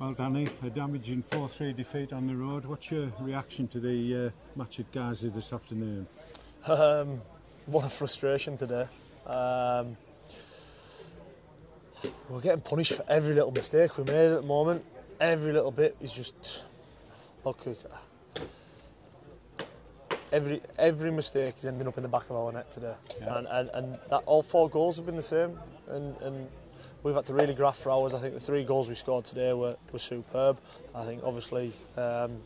Well, Danny, a damaging 4-3 defeat on the road. What's your reaction to the match at Guiseley this afternoon? What a frustration today. We're getting punished for every little mistake we made at the moment. Every little bit is just... Look, every mistake is ending up in the back of our net today. Yeah. And that all 4 goals have been the same. And we've had to really graft for ours. I think the 3 goals we scored today were superb. I think obviously on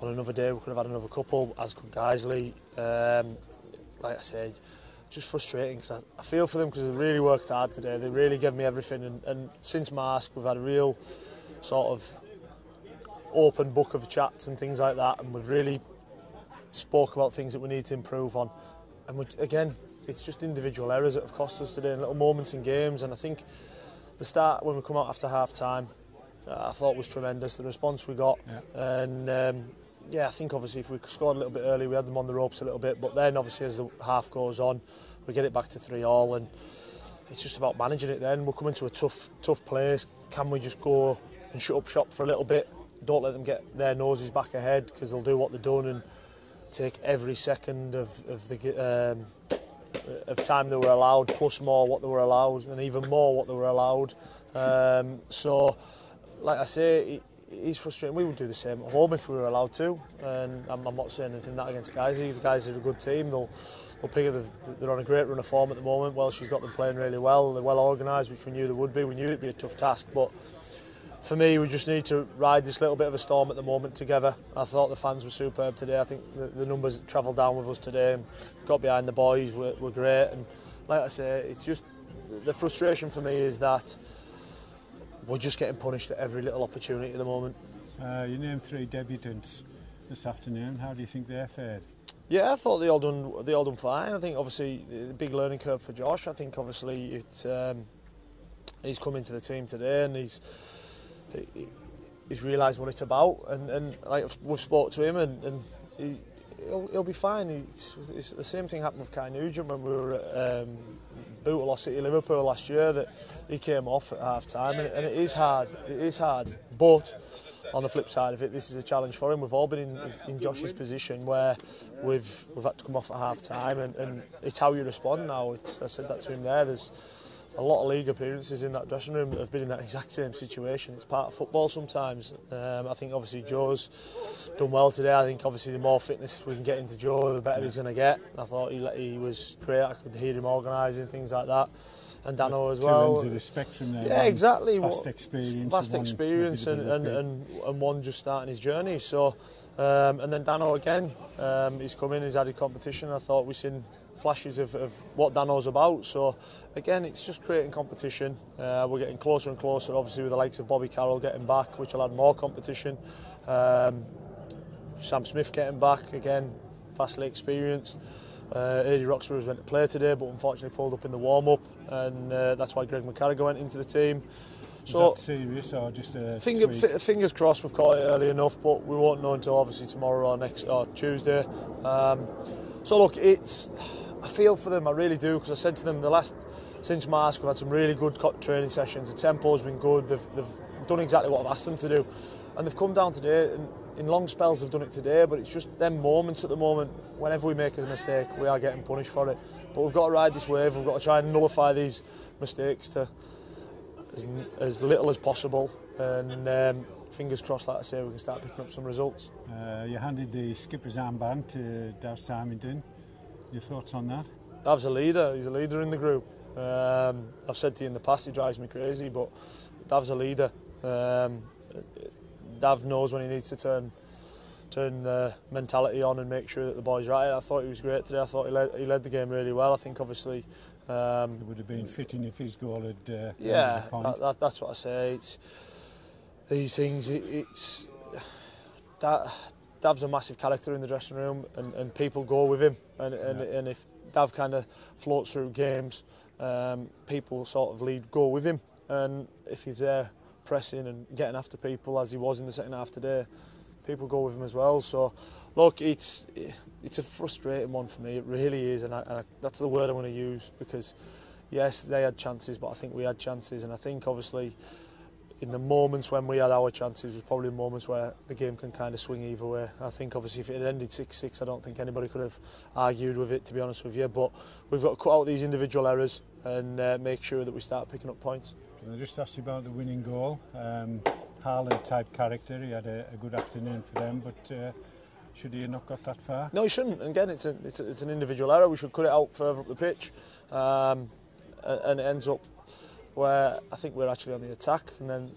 another day we could have had another couple, as could Guiseley. Like I said, just frustrating because I feel for them because they really worked hard today. They really gave me everything, and since Mask we've had a real sort of open book of chats and things like that, and we've really spoke about things that we need to improve on. And again, it's just individual errors that have cost us today, and little moments in games. And I think the start when we come out after half time, I thought was tremendous. The response we got, and yeah, I think obviously if we scored a little bit early, we had them on the ropes a little bit. But then obviously as the half goes on, we get it back to 3-3, and it's just about managing it. Then we're coming to a tough place. Can we just go and shut up shop for a little bit? Don't let them get their noses back ahead, because they'll do what they've done and take every second of time they were allowed, plus more what they were allowed, and even more what they were allowed. So, like I say, it's frustrating. We would do the same at home if we were allowed to, and I'm not saying anything that against Guiseley. The guys are a good team. They'll pick it. They're on a great run of form at the moment. Well, she's got them playing really well. They're well organised, which we knew they would be. We knew it'd be a tough task, but for me, we just need to ride this little bit of a storm at the moment together. I thought the fans were superb today. I think the numbers that travelled down with us today and got behind the boys were great. And like I say, it's just the frustration for me is that we're just getting punished at every little opportunity at the moment. You named 3 debutants this afternoon. How do you think they fared? Yeah, I thought they all done fine. I think obviously the big learning curve for Josh. I think obviously he's come into the team today and he's realised what it's about, and like we've spoke to him, and he'll be fine. It's the same thing happened with Kai Nugent when we were at Bootle City Liverpool last year, that he came off at half time, and it is hard. It is hard, but on the flip side of it, this is a challenge for him. We've all been in Josh's position where we've had to come off at half time, and it's how you respond now. I said that to him there. There's a lot of league appearances in that dressing room that have been in that exact same situation. It's part of football sometimes. I think obviously Joe's done well today. I think obviously the more fitness we can get into Joe, the better he's going to get. I thought he was great. I could hear him organising things like that. And Dano as well. 2 ends of the spectrum there. Yeah, exactly. Vast experience, and one just starting his journey. So, and then Dano again. He's come in. He's added competition. I thought we've seen flashes of what Dano's about. So again, it's just creating competition. We're getting closer and closer, obviously, with the likes of Bobby Carroll getting back, which will add more competition. Sam Smith getting back again, vastly experienced. Eddie Roxburgh was meant to play today, but unfortunately pulled up in the warm-up, and that's why Greg McCarrigan went into the team. So, is that serious or just a fingers crossed we've caught it early enough, but we won't know until obviously tomorrow or Tuesday. So look, I feel for them, I really do, because I said to them since Mask we've had some really good training sessions. The tempo's been good. They've done exactly what I've asked them to do, and they've come down today. And in long spells they've done it today, but it's just them moments at the moment. Whenever we make a mistake, we are getting punished for it. But we've got to ride this wave. We've got to try and nullify these mistakes to as little as possible, and fingers crossed, like I say, we can start picking up some results. You handed the skipper's armband to Dav Simington. Your thoughts on that? Dav's a leader. He's a leader in the group. I've said to you in the past, he drives me crazy, but Dav's a leader. Dav knows when he needs to turn the mentality on and make sure that the boys right. I thought he was great today. I thought he led the game really well. I think obviously it would have been fitting if his goal had yeah, that's what I say. It's these things. Dav's a massive character in the dressing room, and people go with him. And if Dav kind of floats through games, people sort of go with him. And if he's there pressing and getting after people as he was in the second half today, people go with him as well. So look, it's a frustrating one for me. It really is, and that's the word I want to use, because yes, they had chances, but I think we had chances, and I think obviously in the moments when we had our chances was probably moments where the game can kind of swing either way. I think obviously if it had ended 6-6, I don't think anybody could have argued with it, to be honest with you, but we've got to cut out these individual errors and make sure that we start picking up points. Can I just ask you about the winning goal? Haaland type character, he had a good afternoon for them, but should he have not got that far? No, he shouldn't. And again, it's an individual error. We should cut it out further up the pitch, and it ends up where I think we're actually on the attack, and then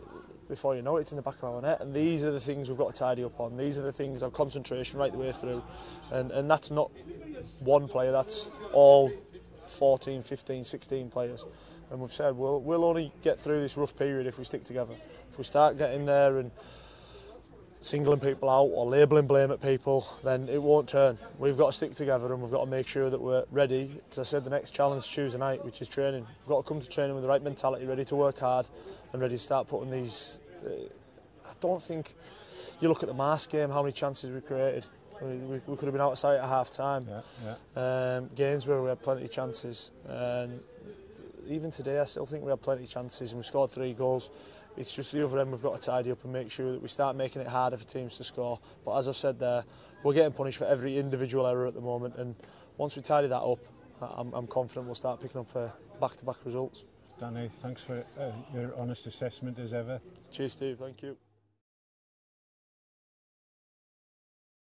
before you know it, it's in the back of our net. And these are the things we've got to tidy up on. These are the things, our concentration right the way through, and that's not one player. That's all 14, 15, 16 players. And we've said we'll only get through this rough period if we stick together. If we start getting there and singling people out or labelling blame at people, then it won't turn. We've got to stick together and we've got to make sure that we're ready, because I said the next challenge is Tuesday night, which is training. We've got to come to training with the right mentality, ready to work hard and ready to start putting these... I don't think... You look at the Mars game, how many chances we created. We could have been out of sight at half-time. Gainsborough, we had plenty of chances. And even today, I still think we had plenty of chances and we scored 3 goals. It's just the other end we've got to tidy up and make sure that we start making it harder for teams to score. But as I've said there, we're getting punished for every individual error at the moment, and once we tidy that up, I'm confident we'll start picking up back-to-back results. Danny, thanks for your honest assessment as ever. Cheers, Steve. Thank you.